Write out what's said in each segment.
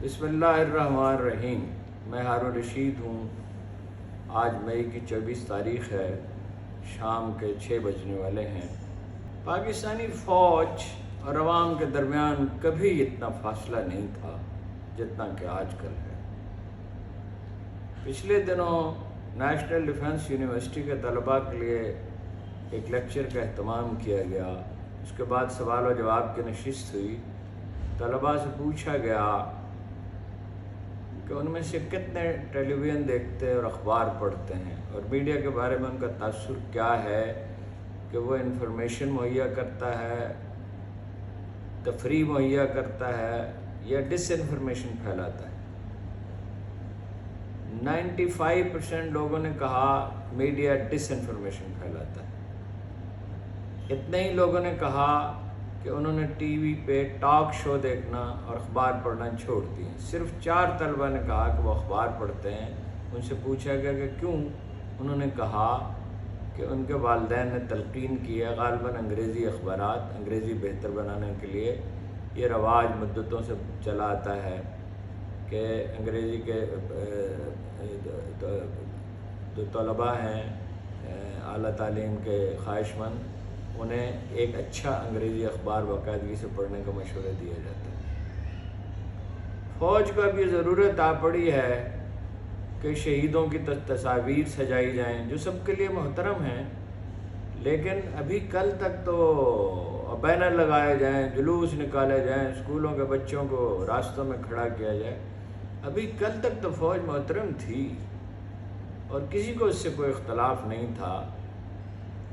بسم اللہ الرحمن الرحیم۔ میں ہارون رشید ہوں۔ آج مئی کی 24 تاریخ ہے، شام کے 6 بجنے والے ہیں۔ پاکستانی فوج اور عوام کے درمیان کبھی اتنا فاصلہ نہیں تھا جتنا کہ آج کل ہے۔ پچھلے دنوں نیشنل ڈیفنس یونیورسٹی کے طلباء کے لیے ایک لیکچر کا اہتمام کیا گیا۔ اس کے بعد سوال و جواب کی نشست ہوئی۔ طلباء سے پوچھا گیا کہ ان میں سے کتنے ٹیلی ویژن دیکھتے اور اخبار پڑھتے ہیں، اور میڈیا کے بارے میں ان کا تاثر کیا ہے کہ وہ انفارمیشن مہیا کرتا ہے، تفریح مہیا کرتا ہے یا ڈس انفارمیشن پھیلاتا ہے۔ 95% لوگوں نے کہا میڈیا ڈس انفارمیشن پھیلاتا ہے۔ اتنے ہی لوگوں نے کہا کہ انہوں نے ٹی وی پہ ٹاک شو دیکھنا اور اخبار پڑھنا چھوڑ دیے۔ صرف 4 طلبہ نے کہا کہ وہ اخبار پڑھتے ہیں۔ ان سے پوچھا گیا کہ کیوں؟ انہوں نے کہا کہ ان کے والدین نے تلقین کی ہے، غالباً انگریزی اخبارات، انگریزی بہتر بنانے کے لیے یہ رواج مدتوں سے چلا آتا ہے کہ انگریزی کے جو طلباء ہیں اعلیٰ تعلیم کے خواہش مند، انہیں ایک اچھا انگریزی اخبار باقاعدگی سے پڑھنے کا مشورہ دیا جاتا ہے۔ فوج کو اب یہ ضرورت آ پڑی ہے کہ شہیدوں کی تصاویر سجائی جائیں، جو سب کے لیے محترم ہیں، لیکن ابھی کل تک تو بینر لگائے جائیں، جلوس نکالے جائیں، اسکولوں کے بچوں کو راستوں میں کھڑا کیا جائے۔ ابھی کل تک تو فوج محترم تھی اور کسی کو اس سے کوئی اختلاف نہیں تھا،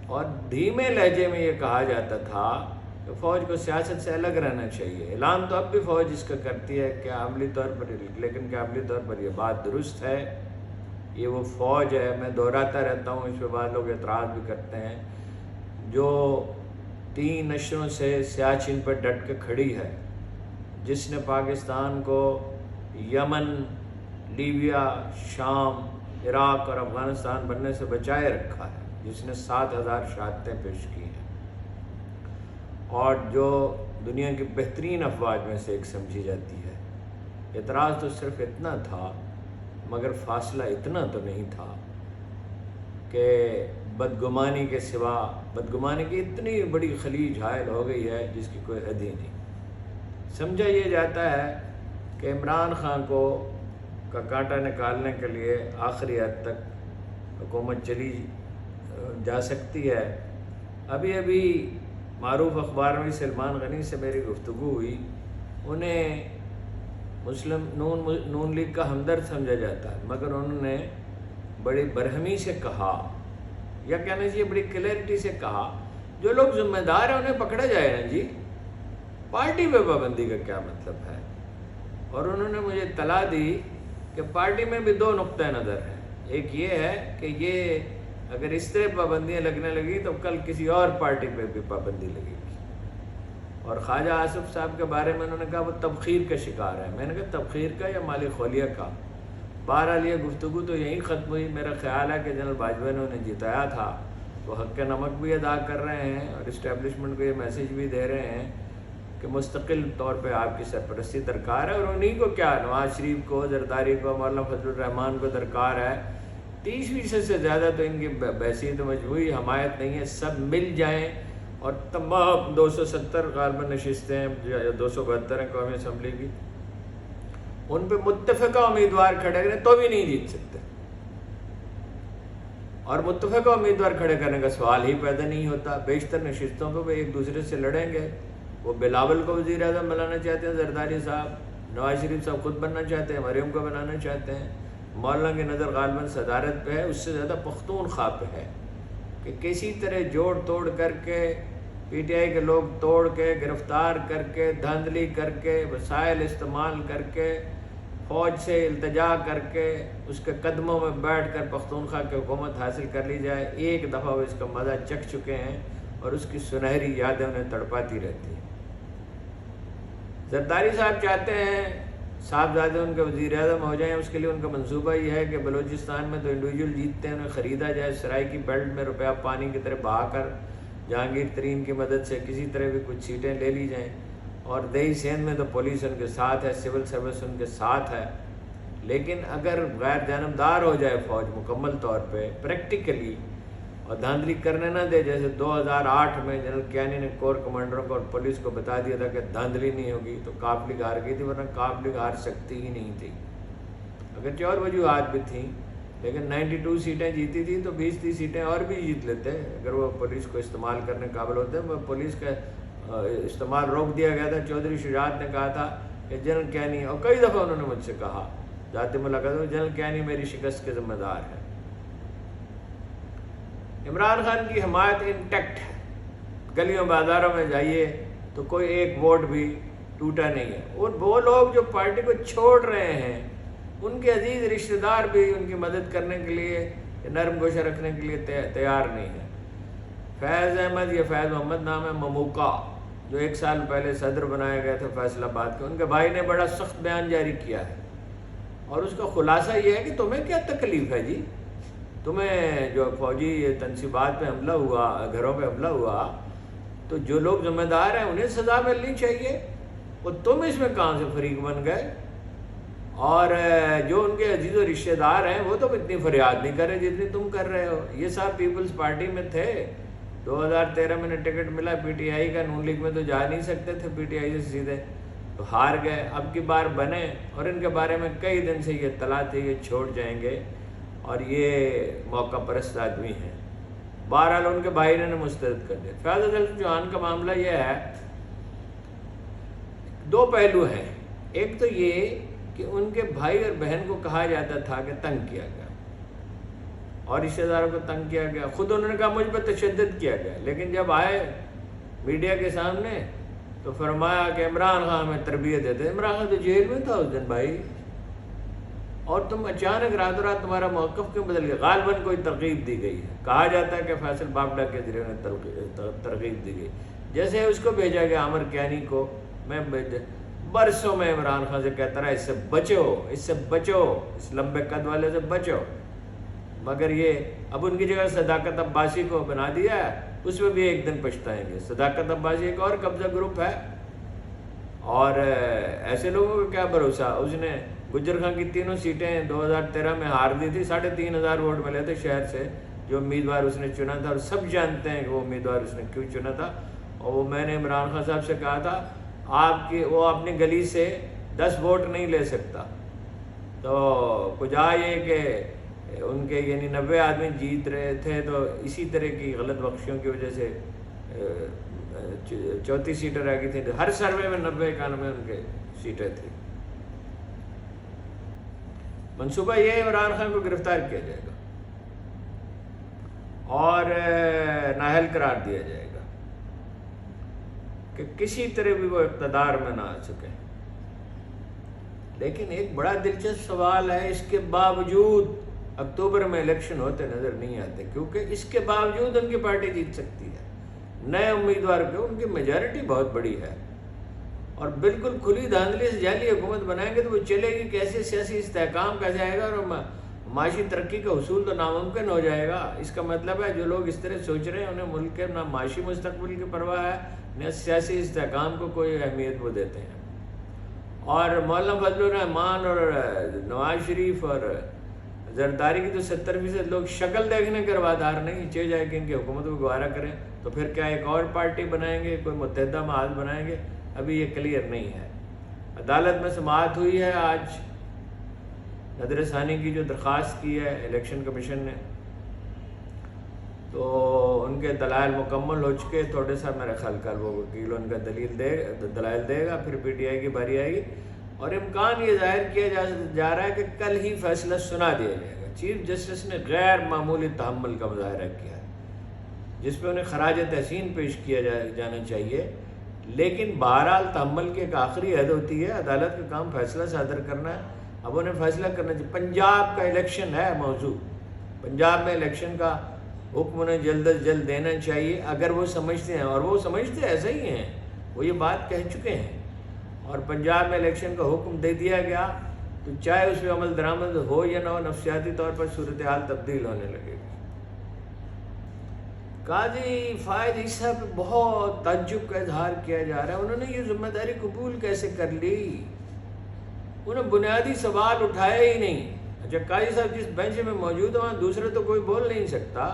اور دھیمے لہجے میں یہ کہا جاتا تھا کہ فوج کو سیاست سے الگ رہنا چاہیے۔ اعلان تو اب بھی فوج اس کا کرتی ہے کہ عملی طور پر، لیکن کہ عملی طور پر یہ بات درست ہے۔ یہ وہ فوج ہے، میں دہراتا رہتا ہوں، اس پہ بعض لوگ اعتراض بھی کرتے ہیں، جو 3 نشروں سے سیاچن پر ڈٹ کے کھڑی ہے، جس نے پاکستان کو یمن، لیبیا، شام، عراق اور افغانستان بننے سے بچائے رکھا ہے، جس نے 7000 شہادتیں پیش کی ہیں، اور جو دنیا کی بہترین افواج میں سے ایک سمجھی جاتی ہے۔ اعتراض تو صرف اتنا تھا، مگر فاصلہ اتنا تو نہیں تھا کہ بدگمانی کے سوا، بدگمانی کی اتنی بڑی خلیج حائل ہو گئی ہے جس کی کوئی حد ہی نہیں۔ سمجھا یہ جاتا ہے کہ عمران خان کو کا کانٹا نکالنے کے لیے آخری حد تک حکومت چلی جا سکتی ہے۔ ابھی معروف اخبار میں سلمان غنی سے میری گفتگو ہوئی۔ انہیں نون لیگ کا ہمدرد سمجھا جاتا ہے، مگر انہوں نے بڑی برہمی سے کہا، یا کہنا چاہیے بڑی کلیئرٹی سے کہا، جو لوگ ذمہ دار ہیں انہیں پکڑا جائے نا جی، پارٹی پہ پابندی کا کیا مطلب ہے؟ اور انہوں نے مجھے اطلاع دی کہ پارٹی میں بھی 2 نقطۂ نظر ہیں۔ ایک یہ ہے کہ یہ اگر اس طرح پابندیاں لگنے لگی تو کل کسی اور پارٹی پہ بھی پابندی لگے گی۔ اور خواجہ آصف صاحب کے بارے میں انہوں نے کہا وہ تبخیر کا شکار ہے۔ میں نے کہا تبخیر کا یا مالی خولیہ کا؟ بہرحال یہ گفتگو تو یہیں ختم ہوئی۔ میرا خیال ہے کہ جنرل باجوہ نے انہیں جتایا تھا، وہ حق نمک بھی ادا کر رہے ہیں اور اسٹیبلشمنٹ کو یہ میسیج بھی دے رہے ہیں کہ مستقل طور پہ آپ کی سرپرستی درکار ہے، اور انہیں کو کیا، نواز شریف کو، زرداری کو، مولانا فضل الرحمان کو درکار ہے۔ 30% سے زیادہ تو ان کی بحثیت مجموعی حمایت نہیں ہے، سب مل جائیں اور تمام 270 غالباً نشستیں یا 272 ہیں قومی اسمبلی کی، ان پہ متفقہ امیدوار کھڑے کریں تو بھی نہیں جیت سکتے، اور متفقہ امیدوار کھڑے کرنے کا سوال ہی پیدا نہیں ہوتا۔ بیشتر نشستوں پہ وہ ایک دوسرے سے لڑیں گے۔ وہ بلاول کو وزیر اعظم بنانا چاہتے ہیں زرداری صاحب، نواز شریف صاحب خود بننا چاہتے ہیں، مریم کو بنانا چاہتے ہیں، مولانا کی نظر غالباً صدارت پہ ہے، اس سے زیادہ پختونخوا پہ ہے کہ کسی طرح جوڑ توڑ کر کے، پی ٹی آئی کے لوگ توڑ کے، گرفتار کر کے، دھاندلی کر کے، وسائل استعمال کر کے، فوج سے التجا کر کے، اس کے قدموں میں بیٹھ کر پختونخوا کی حکومت حاصل کر لی جائے۔ ایک دفعہ وہ اس کا مزہ چکھ چکے ہیں اور اس کی سنہری یادیں انہیں تڑپاتی رہتی ہیں۔ زرداری صاحب چاہتے ہیں صاحبزادے ان کے وزیر اعظم ہو جائیں، اس کے لیے ان کا منصوبہ یہ ہے کہ بلوچستان میں تو انڈیویجول جیتتے ہیں، انہیں خریدا جائے، سرائی کی بیلٹ میں روپیہ پانی کی طرح بہا کر جہانگیر ترین کی مدد سے کسی طرح بھی کچھ سیٹیں لے لی جائیں، اور دیہی سندھ میں تو پولیس ان کے ساتھ ہے، سول سروس ان کے ساتھ ہے، لیکن اگر غیر جانبدار ہو جائے فوج مکمل طور پہ پریکٹیکلی اور دھاندلی کرنے نہ دے، جیسے 2008 میں جنرل کیانی نے کور کمانڈروں کو اور پولیس کو بتا دیا تھا کہ دھاندلی نہیں ہوگی، تو کاف لیگ ہار گئی تھی، ورنہ کاف لیگ ہار سکتی ہی نہیں تھی، اگرچہ اور وجوہات بھی تھیں، لیکن 92 سیٹیں جیتی تھی تو 20-30 سیٹیں اور بھی جیت لیتے اگر وہ پولیس کو استعمال کرنے قابل ہوتے. وہ پولیس کا استعمال روک دیا گیا تھا. چودھری شجاعت نے کہا تھا کہ جنرل کیانی، اور کئی دفعہ انہوں نے مجھ سے کہا ذاتی ملاقات میں، جنرل کیانی میری شکست کے ذمہ دار ہے. عمران خان کی حمایت انٹیکٹ ہے، گلیوں بازاروں میں جائیے تو کوئی ایک ووٹ بھی ٹوٹا نہیں ہے. اور وہ لوگ جو پارٹی کو چھوڑ رہے ہیں ان کے عزیز رشتہ دار بھی ان کی مدد کرنے کے لیے، نرم گوشہ رکھنے کے لیے تیار نہیں ہے. فیض احمد، یہ فیض محمد نام ہے، مموکا، جو 1 سال پہلے صدر بنائے گئے تھے فیصل آباد کے، ان کے بھائی نے بڑا سخت بیان جاری کیا ہے، اور اس کا خلاصہ یہ ہے کہ تمہیں کیا تکلیف ہے جی، تمہیں جو فوجی تنصیبات پہ حملہ ہوا، گھروں پہ حملہ ہوا، تو جو لوگ ذمہ دار ہیں انہیں سزا ملنی چاہیے، اور تم اس میں کہاں سے فریق بن گئے؟ اور جو ان کے عزیز و رشتہ دار ہیں وہ تو اتنی فریاد نہیں کر رہے جتنی تم کر رہے ہو. یہ صاحب پیپلز پارٹی میں تھے، 2013 میں نے ٹکٹ ملا پی ٹی آئی کا، نون لیگ میں تو جا نہیں سکتے تھے پی ٹی آئی سے سیدھے، تو ہار گئے. اب کی بار بنے، اور ان کے بارے میں کئی دن سے یہ اطلاع تھی یہ چھوڑ جائیں گے، اور یہ موقع پرست آدمی ہیں. بہرحال ان کے بھائی نے مسترد کر دیا. فیاض حسن چوہان کا معاملہ یہ ہے، 2 پہلو ہیں. ایک تو یہ کہ ان کے بھائی اور بہن کو کہا جاتا تھا کہ تنگ کیا گیا، اور رشتہ داروں کو تنگ کیا گیا. خود انہوں نے کہا مجھ پر تشدد کیا گیا، لیکن جب آئے میڈیا کے سامنے تو فرمایا کہ عمران خان میں تربیت دیتے. عمران خان تو جیل میں تھا اس دن بھائی، اور تم اچانک رات رات تمہارا موقف کیوں بدل گیا؟ غالباً کوئی ترغیب دی گئی ہے. کہا جاتا ہے کہ فیصل بابڈا کے ذریعے انہیں ترغیب دی گئی. جیسے اس کو بھیجا گیا عامر کیانی کو، میں برسوں میں عمران خان سے کہتا رہا اس سے بچو، اس سے بچو، اس لمبے قد والے سے بچو، مگر یہ اب ان کی جگہ صداقت عباسی کو بنا دیا ہے. اس میں بھی ایک دن پچھتائیں گے. صداقت عباسی ایک اور قبضہ گروپ ہے، اور ایسے لوگوں کا کیا بھروسہ. اس نے گجر خان کی 3 سیٹیں 2013 میں ہار دی تھی، 3,500 ووٹ ملے تھے شہر سے جو امیدوار اس نے چنا تھا، اور سب جانتے ہیں کہ وہ امیدوار اس نے کیوں چنا تھا. اور وہ میں نے عمران خان صاحب سے کہا تھا وہ اپنی گلی سے 10 ووٹ نہیں لے سکتا. تو کجا یہ کہ ان کے یعنی 90 آدمی جیت رہے تھے، تو اسی طرح کی غلط بخشیوں کی وجہ سے 34 سیٹیں رہ گئی تھیں. ہر سروے میں 90-91 ان کے سیٹیں تھیں. منصوبہ یہ عمران خان کو گرفتار کیا جائے گا اور نااہل قرار دیا جائے گا کہ کسی طرح بھی وہ اقتدار میں نہ آ سکے. لیکن ایک بڑا دلچسپ سوال ہے، اس کے باوجود اکتوبر میں الیکشن ہوتے نظر نہیں آتے، کیونکہ اس کے باوجود ان کی پارٹی جیت سکتی ہے. نئے امیدوار کو ان کی میجارٹی بہت بڑی ہے، اور بالکل کھلی دھاندلی سے جعلی حکومت بنائیں گے تو وہ چلے گی کیسے؟ سیاسی استحکام کیسے آئے گا، اور معاشی ترقی کا حصول تو ناممکن ہو جائے گا. اس کا مطلب ہے جو لوگ اس طرح سوچ رہے ہیں انہیں ملک کے نہ معاشی مستقبل کی پرواہ ہے نہ سیاسی استحکام کو کوئی اہمیت وہ دیتے ہیں. اور مولانا فضل الرحمان اور نواز شریف اور زرداری کی تو 70% لوگ شکل دیکھنے کے روادار نہیں، چاہے جائے کہ ان کی حکومت کو گوارا کریں تو پھر کیا ایک اور پارٹی بنائیں گے، کوئی متحدہ محاذ بنائیں گے؟ ابھی یہ کلیئر نہیں ہے. عدالت میں سماعت ہوئی ہے آج نظر ثانی کی جو درخواست کی ہے الیکشن کمیشن نے، تو ان کے دلائل مکمل ہو چکے. تھوڑے سا میرا خیال کل وہ وکیل ان کا دلائل دے گا، پھر پی ٹی آئی کی باری آئے گی، اور امکان یہ ظاہر کیا جا رہا ہے کہ کل ہی فیصلہ سنا دیا جائے گا. چیف جسٹس نے غیر معمولی تحمل کا مظاہرہ کیا ہے، جس پہ انہیں خراج تحسین پیش کیا جانا چاہیے. لیکن بہرحال تحمل کی ایک آخری حد ہوتی ہے. عدالت کا کام فیصلہ صادر کرنا ہے، اب انہیں فیصلہ کرنا چاہیے. پنجاب کا الیکشن ہے موضوع، پنجاب میں الیکشن کا حکم انہیں جلد از جلد دینا چاہیے اگر وہ سمجھتے ہیں، اور وہ سمجھتے ایسا ہی ہیں، وہ یہ بات کہہ چکے ہیں. اور پنجاب میں الیکشن کا حکم دے دیا گیا تو چاہے اس پہ عمل درآمد ہو یا نہ ہو، نفسیاتی طور پر صورتحال تبدیل ہونے لگے گی. قاضی فائد عیسیٰ پہ بہت تعجب کا اظہار کیا جا رہا ہے، انہوں نے یہ ذمہ داری قبول کیسے کر لی؟ انہیں بنیادی سوال اٹھائے ہی نہیں۔ اچھا قاضی صاحب جس بینچ میں موجود ہیں وہاں دوسرے تو کوئی بول نہیں سکتا،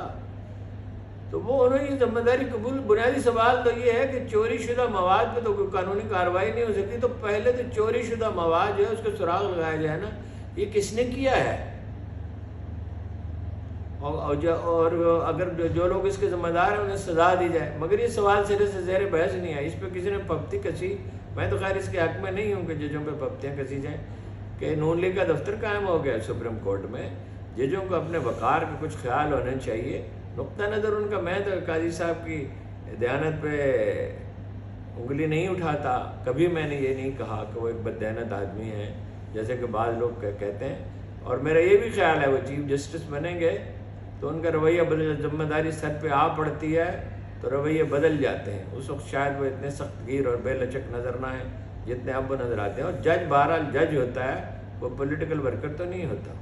تو وہ انہوں نے یہ ذمہ داری قبول، بنیادی سوال تو یہ ہے کہ چوری شدہ مواد پہ تو کوئی قانونی کارروائی نہیں ہو سکتی، تو پہلے تو چوری شدہ مواد جو ہے اس کو سراغ لگایا جائے نا، یہ کس نے کیا ہے، اور اگر جو لوگ اس کے ذمہ دار ہیں انہیں سزا دی جائے۔ مگر یہ سوال سرے سے زیر بحث نہیں ہے، اس پہ کسی نے پھپتی کسی، میں تو خیر اس کے حق میں نہیں ہوں کہ ججوں پہ پھپتیاں کسی جائیں، کہ نون لیگ کا دفتر قائم ہو گیا سپریم کورٹ میں، ججوں کو اپنے وقار کا کچھ خیال ہونا چاہیے۔ نقطہ نظر ان کا، میں تو قاضی صاحب کی دیانت پہ انگلی نہیں اٹھاتا، کبھی میں نے یہ نہیں کہا کہ وہ ایک بددیانت آدمی ہے جیسے کہ بعض لوگ کہتے ہیں، اور میرا یہ بھی خیال ہے وہ چیف جسٹس بنیں گے تو ان کا رویہ بدل، ذمہ داری سر پہ آ پڑتی ہے تو رویے بدل جاتے ہیں، اس وقت شاید وہ اتنے سخت گیر اور بے لچک نظر نہ ہیں جتنے اب وہ نظر آتے ہیں، اور جج بہرحال جج ہوتا ہے، وہ پولیٹیکل ورکر تو نہیں ہوتا۔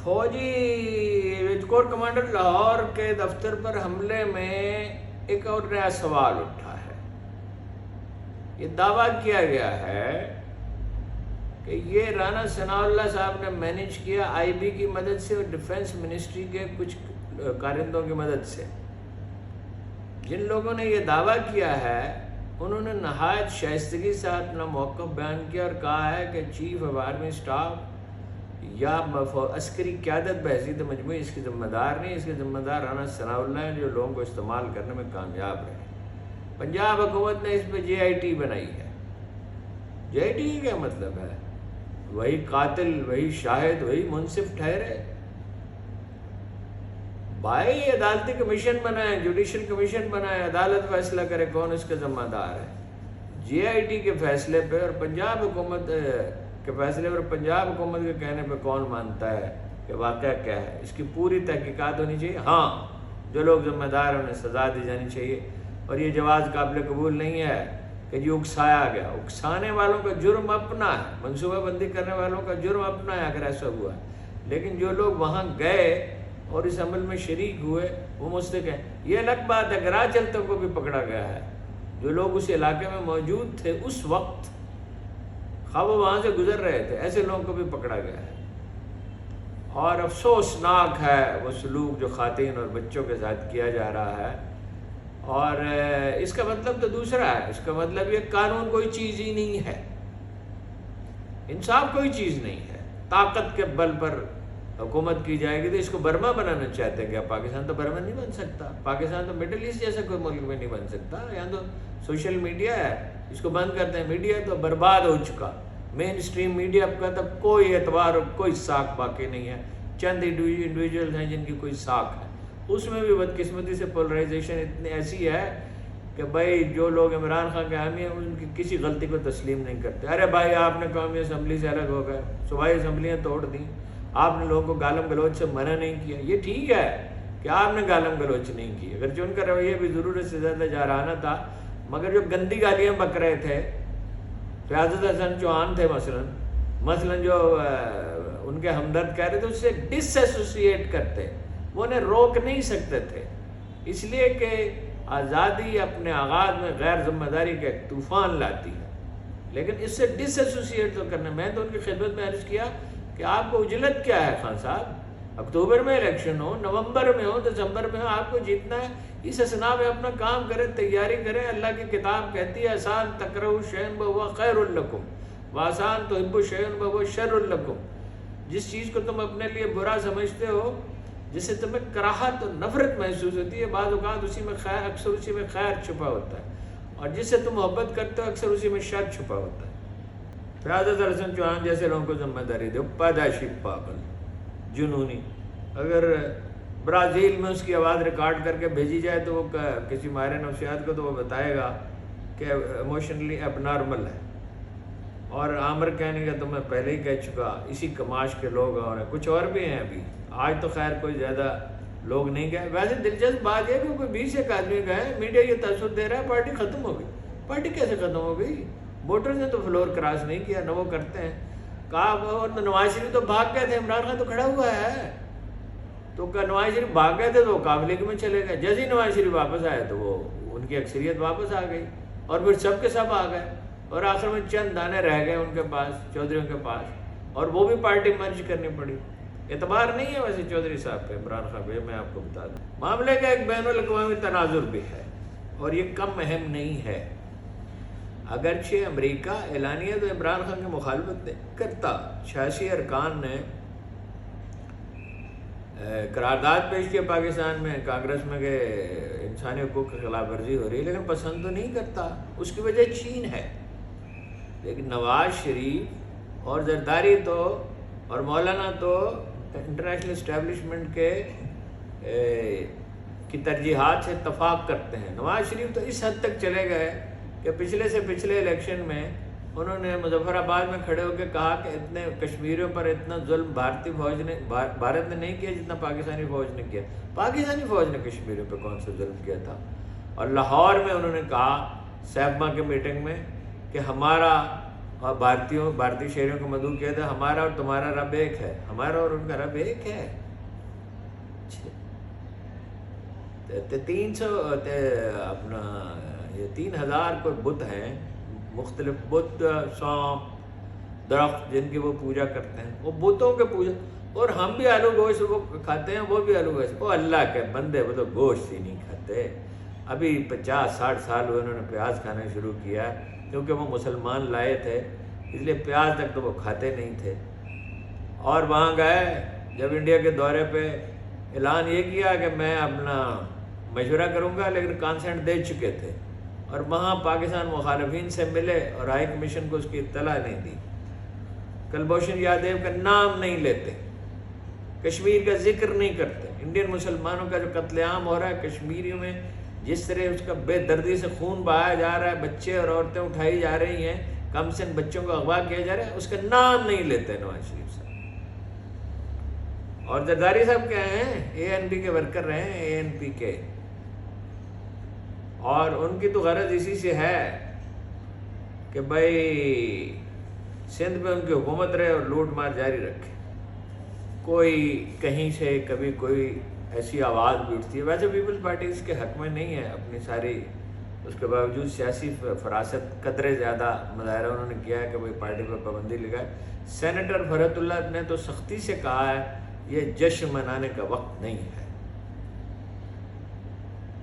فوجی کور کمانڈر لاہور کے دفتر پر حملے میں ایک اور نیا سوال اٹھا ہے۔ یہ دعویٰ کیا گیا ہے کہ یہ رانا ثناء اللہ صاحب نے مینیج کیا آئی بی کی مدد سے اور ڈیفنس منسٹری کے کچھ کارندوں کی مدد سے۔ جن لوگوں نے یہ دعویٰ کیا ہے انہوں نے نہایت شائستگی سے اپنا موقف بیان کیا اور کہا ہے کہ چیف آف آرمی اسٹاف یا عسکری قیادت بحیثیت مجموعی اس کی ذمہ دار نہیں، اس کے ذمہ دار رانا ثناء اللہ ہیں جو لوگوں کو استعمال کرنے میں کامیاب رہے۔ پنجاب حکومت نے اس پہ جے آئی ٹی بنائی ہے۔ جے آئی ٹی کیا مطلب ہے؟ وہی قاتل، وہی شاہد، وہی منصف ٹھہرے۔ بھائی عدالتی کمیشن بنائے، جوڈیشل کمیشن بنائے، عدالت فیصلہ کرے کون اس کا ذمہ دار ہے۔ جے آئی ٹی کے فیصلے پہ اور پنجاب حکومت کے فیصلے پر پنجاب حکومت کے کہنے پہ کون مانتا ہے کہ واقعہ کیا ہے؟ اس کی پوری تحقیقات ہونی چاہیے۔ ہاں جو لوگ ذمہ دار ہیں انہیں سزا دی جانی چاہیے، اور یہ جواز قابل قبول نہیں ہے کہ یہ اکسایا گیا۔ اکسانے والوں کا جرم اپنا ہے، منصوبہ بندی کرنے والوں کا جرم اپنا ہے اگر ایسا ہوا ہے، لیکن جو لوگ وہاں گئے اور اس عمل میں شریک ہوئے وہ مستحق ہیں۔ یہ الگ بات ہے کہ راہ چلتوں کو بھی پکڑا گیا ہے، جو لوگ اس علاقے میں موجود تھے اس وقت، خواہ وہ وہاں سے گزر رہے تھے، ایسے لوگوں کو بھی پکڑا گیا ہے۔ اور افسوسناک ہے وہ سلوک جو خواتین اور بچوں کے ساتھ کیا جا رہا ہے، اور اس کا مطلب تو دوسرا ہے، اس کا مطلب یہ قانون کوئی چیز ہی نہیں ہے، انصاف کوئی چیز نہیں ہے، طاقت کے بل پر حکومت کی جائے گی۔ تو اس کو برما بنانا چاہتے ہیں کیا؟ پاکستان تو برما نہیں بن سکتا، پاکستان تو مڈل ایسٹ جیسا کوئی ملک میں نہیں بن سکتا، یہاں تو سوشل میڈیا ہے، اس کو بند کرتے ہیں۔ میڈیا تو برباد ہو چکا، مین اسٹریم میڈیا کا تو کوئی اعتبار اور کوئی ساکھ باقی نہیں ہے، چند انڈیویجولز ہیں جن کی کوئی ساکھ ہے، اس میں بھی بدقسمتی سے پولرائزیشن اتنی ایسی ہے کہ بھائی جو لوگ عمران خان کے حامی ہیں ان کی کسی غلطی کو تسلیم نہیں کرتے۔ ارے بھائی آپ نے قومی اسمبلی سے الگ ہو گئے، صوبائی اسمبلیاں توڑ دیں، آپ نے لوگوں کو گالم گلوچ سے منع نہیں کیا، یہ ٹھیک ہے کہ آپ نے گالم گلوچ نہیں کی، اگرچہ ان کا رویہ بھی ضرورت سے زیادہ جارحانہ تھا، مگر جو گندی گالیاں بک رہے تھے، فیاض حسن چوہان تھے مثلاً جو ان کے ہمدرد کہہ رہے تھے، اس سے ڈس ایسوسیٹ کرتے، وہ انہیں روک نہیں سکتے تھے، اس لیے کہ آزادی اپنے آغاز میں غیر ذمہ داری کا ایک طوفان لاتی ہے، لیکن اس سے ڈس ایسوسیٹ تو کرنا۔ میں تو ان کی خدمت میں عرض کیا کہ آپ کو اجلت کیا ہے خان صاحب، اکتوبر میں الیکشن ہو، نومبر میں ہو، دسمبر میں ہو، آپ کو جیتنا ہے، اس اسنا میں اپنا کام کریں، تیاری کریں۔ اللہ کی کتاب کہتی ہے آسان تکرہوا شیئا فہو خیر لکم وآسان تحبوا شیئا فہو شر لکم۔ جس چیز کو تم اپنے لیے برا سمجھتے ہو، جس سے تمہیں کراہت اور نفرت محسوس ہوتی ہے، بعض اوقات اسی میں خیر، اکثر اسی میں خیر چھپا ہوتا ہے، اور جس سے تم محبت کرتے ہو اکثر اسی میں شر چھپا ہوتا ہے۔ فیاض حسن چوہان جیسے لوگوں کو ذمہ داری دو، پیدائشی پاگل، جنونی۔ اگر برازیل میں اس کی آواز ریکارڈ کر کے بھیجی جائے تو وہ کسی ماہر نفسیات کو تو وہ بتائے گا کہ ایموشنلی اب نارمل ہے۔ اور عامر کہنے کا تو میں پہلے ہی کہہ چکا، اسی کماش کے لوگ اور کچھ اور بھی ہیں ابھی، آج تو خیر کوئی زیادہ لوگ نہیں گئے۔ ویسے دلچسپ بات یہ کہ کوئی 20 ایک آدمی گئے، میڈیا یہ تاثر دے رہا ہے پارٹی ختم ہو گئی۔ پارٹی کیسے ختم ہو گئی؟ ووٹرز نے تو فلور کراس نہیں کیا، نہ وہ کرتے ہیں۔ کہا وہ نواز شریف تو بھاگ گئے تھے، عمران خان تو کھڑا ہوا ہے۔ تو نواز شریف بھاگ گئے تھے تو وہ قابل لیگ میں چلے گئے. جیسے ہی نواز شریف واپس آئے تو وہ ان کی اکثریت واپس آ گئی اور پھر سب کے سب آ گئے اور آخر میں چند دانے رہ گئے ان کے پاس, چودھریوں کے پاس, اور وہ بھی پارٹی مرج کرنی پڑی. اعتبار نہیں ہے ویسے چودھری صاحب پہ, عمران خان پہ, میں آپ کو بتا دوں. معاملے کا ایک بین الاقوامی تناظر بھی ہے اور یہ کم اہم نہیں ہے. اگرچہ امریکہ اعلانیہ تو عمران خان کی مخالفت نہیں کرتا, سیاسی ارکان نے قرارداد پیش کیا پاکستان میں, کانگریس میں کہ انسانی حقوق کی خلاف ورزی ہو رہی ہے, لیکن پسند تو نہیں کرتا. اس کی وجہ چین ہے. لیکن نواز شریف اور زرداری تو اور مولانا تو انٹرنیشنل اسٹیبلشمنٹ کی ترجیحات سے اتفاق کرتے ہیں. نواز شریف تو اس حد تک چلے گئے کہ پچھلے سے پچھلے الیکشن میں انہوں نے مظفر آباد میں کھڑے ہو کے کہا کہ اتنے کشمیریوں پر اتنا ظلم بھارت نے نہیں کیا جتنا پاکستانی فوج نے کیا. پاکستانی فوج نے کشمیریوں پہ کون سا ظلم کیا تھا؟ اور لاہور میں انہوں نے کہا سیفما کے میٹنگ میں کہ ہمارا اور بھارتی شہریوں کو مدعو کیا تھا, ہمارا اور تمہارا رب ایک ہے, ہمارا اور ان کا رب ایک ہے. 3,000 کوئی بت ہیں, مختلف بت, سونپ, درخت جن کی وہ پوجا کرتے ہیں, وہ بتوں کے پوجا. اور ہم بھی آلو گوشت وہ کھاتے ہیں, وہ بھی آلو گوشت. وہ اللہ کے بندے, وہ تو گوشت ہی نہیں کھاتے. ابھی 50-60 سال ہوئے انہوں نے پیاز کھانا شروع کیا, کیونکہ وہ مسلمان لائے تھے, اس لیے پیاز تک تو وہ کھاتے نہیں تھے. اور وہاں گئے جب انڈیا کے دورے پہ اعلان یہ کیا کہ میں اپنا مشورہ کروں گا, لیکن کانسنٹ دے چکے تھے, اور وہاں پاکستان مخالفین سے ملے اور ہائی کمیشن کو اس کی اطلاع نہیں دی. کلبھوشن یادیو کا نام نہیں لیتے, کشمیر کا ذکر نہیں کرتے. انڈین مسلمانوں کا جو قتل عام ہو رہا ہے کشمیریوں میں, جس طرح اس کا بے دردی سے خون بہایا جا رہا ہے, بچے اور عورتیں اٹھائی جا رہی ہیں, کم سن بچوں کو اغوا کیا جا رہا ہے, اس کا نام نہیں لیتے نواز شریف صاحب. اور زرداری صاحب کیا ہیں, اے این پی کے ورکر رہے ہیں, اے این پی کے, اور ان کی تو غرض اسی سے ہے کہ بھائی سندھ میں ان کی حکومت رہے اور لوٹ مار جاری رکھے. کوئی کہیں سے کبھی کوئی ایسی آواز بھی اٹھتی ہے. ویسے پیپلز پارٹی اس کے حق میں نہیں ہے اپنی ساری, اس کے باوجود سیاسی فراست قدرے زیادہ مظاہرہ انہوں نے کیا ہے کہ بھائی پارٹی پر پابندی لگائے. سینیٹر فرحت اللہ نے تو سختی سے کہا ہے یہ جشن منانے کا وقت نہیں ہے,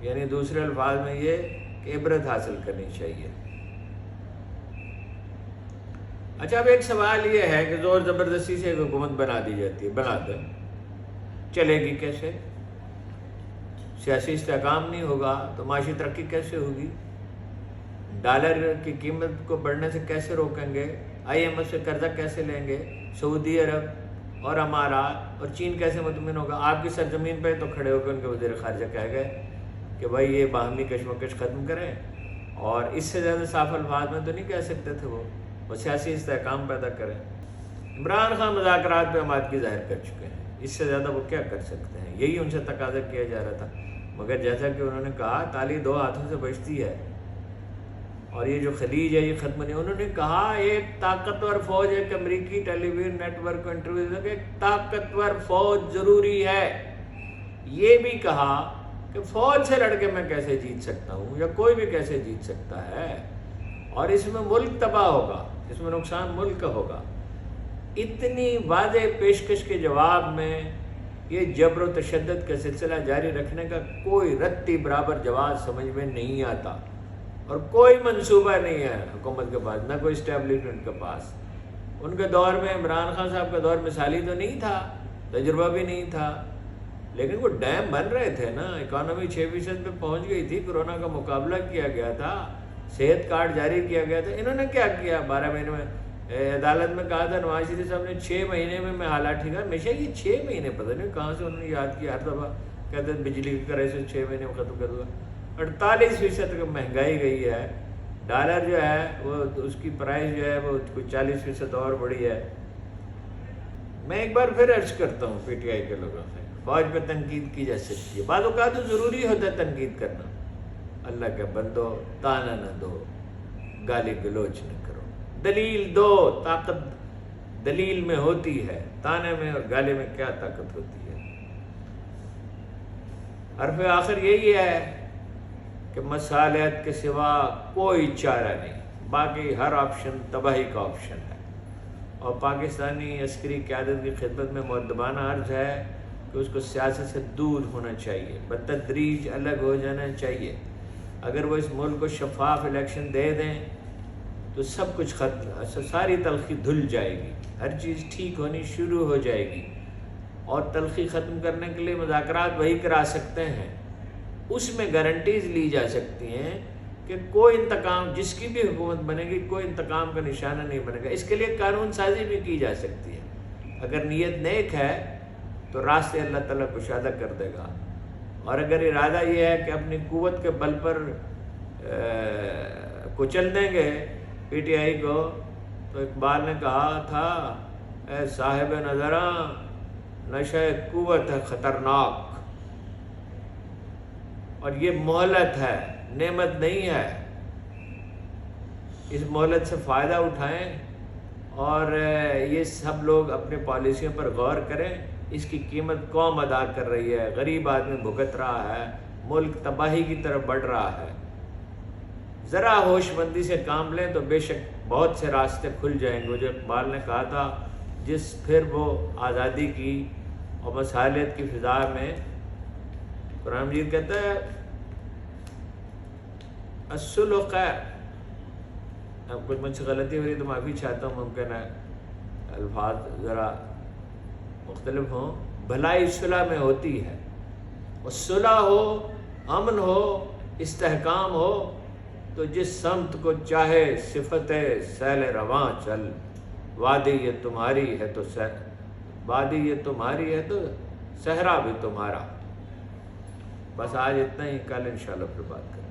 یعنی دوسرے الفاظ میں یہ کہ عبرت حاصل کرنی چاہیے. اچھا, اب ایک سوال یہ ہے کہ زور زبردستی سے ایک حکومت بنا دی جاتی ہے, بنا دیں, چلے گی کیسے؟ سیاسی استحکام نہیں ہوگا تو معاشی ترقی کیسے ہوگی؟ ڈالر کی قیمت کو بڑھنے سے کیسے روکیں گے؟ آئی ایم ایف سے قرضہ کیسے لیں گے؟ سعودی عرب اور امارات اور چین کیسے مطمئن ہوگا؟ آپ کی سرزمین پہ تو کھڑے ہو کے ان کے وزیر خارجہ کہہ گئے کہ بھائی یہ باہمی کشمکش ختم کریں, اور اس سے زیادہ صاف الفاظ میں تو نہیں کہہ سکتے تھے وہ سیاسی استحکام پیدا کریں. عمران خان مذاکرات پہ آمادگی ظاہر کر چکے ہیں, اس سے زیادہ وہ کیا کر سکتے ہیں؟ یہی ان سے تقاضا کیا جا رہا تھا. مگر جیسا کہ انہوں نے کہا تالی 2 ہاتھوں سے بجتی ہے, اور یہ جو خلیج ہے یہ ختم نہیں. انہوں نے کہا ایک طاقتور فوج, ایک امریکی ٹیلی ویژن نیٹ ورک کو انٹرویو دے کہ ایک طاقتور فوج ضروری ہے. یہ بھی کہا کہ فوج سے لڑ کے میں کیسے جیت سکتا ہوں, یا کوئی بھی کیسے جیت سکتا ہے, اور اس میں ملک تباہ ہوگا, اس میں نقصان ملک کا ہوگا. اتنی واضح پیشکش کے جواب میں یہ جبر و تشدد کا سلسلہ جاری رکھنے کا کوئی رتی برابر جواز سمجھ میں نہیں آتا, اور کوئی منصوبہ نہیں ہے حکومت کے پاس, نہ کوئی اسٹیبلشمنٹ کے پاس. ان کے دور میں عمران خان صاحب کا دور مثالی تو نہیں تھا, تجربہ بھی نہیں تھا, لیکن وہ ڈیم بن رہے تھے نا, اکانومی 6% پہ پہنچ گئی تھی, کورونا کا مقابلہ کیا گیا تھا, صحت کارڈ جاری کیا گیا تھا. انہوں نے کیا کیا 12 مہینے میں؟ عدالت میں کہا تھا نواز شریف صاحب نے 6 مہینے میں حالات ٹھیک ہے. ہمیشہ یہ 6 مہینے پتہ نہیں کہاں سے انہوں نے یاد کیا, ہر دفعہ کہتے ہیں بجلی کی کرائسس 6 مہینے میں ختم کر دوں گا. 48% کی مہنگائی گئی ہے, ڈالر جو ہے وہ اس کی پرائز جو ہے وہ کچھ 40% اور بڑھی ہے. میں ایک بار پھر عرض کرتا ہوں پی ٹی آئی کے لوگوں سے, فوج پہ تنقید کی جا سکتی ہے, بعض اوقات تو ضروری ہوتا ہے تنقید کرنا. اللہ کے بندو تانا نہ دو, گالی گلوچ نہ کرو, دلیل دو. طاقت دلیل میں ہوتی ہے, تانے میں اور گالے میں کیا طاقت ہوتی ہے؟ حرف آخر یہی ہے کہ مصالحت کے سوا کوئی چارہ نہیں، باقی ہر آپشن تباہی کا آپشن ہے۔ اور پاکستانی عسکری قیادت کی خدمت میں مؤدبانہ عرض ہے کہ اس کو سیاست سے دور ہونا چاہیے، بتدریج الگ ہو جانا چاہیے۔ اگر وہ اس ملک کو شفاف الیکشن دے دیں تو سب کچھ ختم، ساری تلخی دھل جائے گی، ہر چیز ٹھیک ہونی شروع ہو جائے گی، اور تلخی ختم کرنے کے لیے مذاکرات وہی کرا سکتے ہیں۔ اس میں گارنٹیز لی جا سکتی ہیں کہ کوئی انتقام، جس کی بھی حکومت بنے گی، کوئی انتقام کا نشانہ نہیں بنے گا۔ اس کے لیے قانون سازی بھی کی جا سکتی ہے۔ اگر نیت نیک ہے تو راستے اللہ تعالیٰ کشادہ کر دے گا، اور اگر ارادہ یہ ہے کہ اپنی قوت کے بل پر کچل دیں گے پی ٹی آئی کو، تو اقبال نے کہا تھا، اے صاحب نظراں نشہ قوت ہے خطرناک، اور یہ مہلت ہے، نعمت نہیں ہے۔ اس مہلت سے فائدہ اٹھائیں، اور یہ سب لوگ اپنے پالیسیوں پر غور کریں۔ اس کی قیمت قوم ادا کر رہی ہے، غریب آدمی بھگت رہا ہے، ملک تباہی کی طرف بڑھ رہا ہے۔ ذرا ہوش مندی سے کام لیں تو بے شک بہت سے راستے کھل جائیں گے۔ جو اقبال نے کہا تھا، جس پھر وہ آزادی کی اور مصالحت کی فضا میں، قرآن مجید کہتا ہے الصلح خیر۔ اب کچھ مجھ سے غلطی ہو رہی تو معافی چاہتا ہوں، ممکن ہے الفاظ ذرا مختلف ہوں۔ بھلائی صلح میں ہوتی ہے، اور صلح ہو، امن ہو، استحکام ہو تو جس سمت کو چاہے صفت سیل رواں چل، وادی یہ تمہاری ہے تو وادی یہ تمہاری ہے تو صحرا بھی تمہارا۔ بس آج اتنا ہی، کل انشاءاللہ پھر بات کریں۔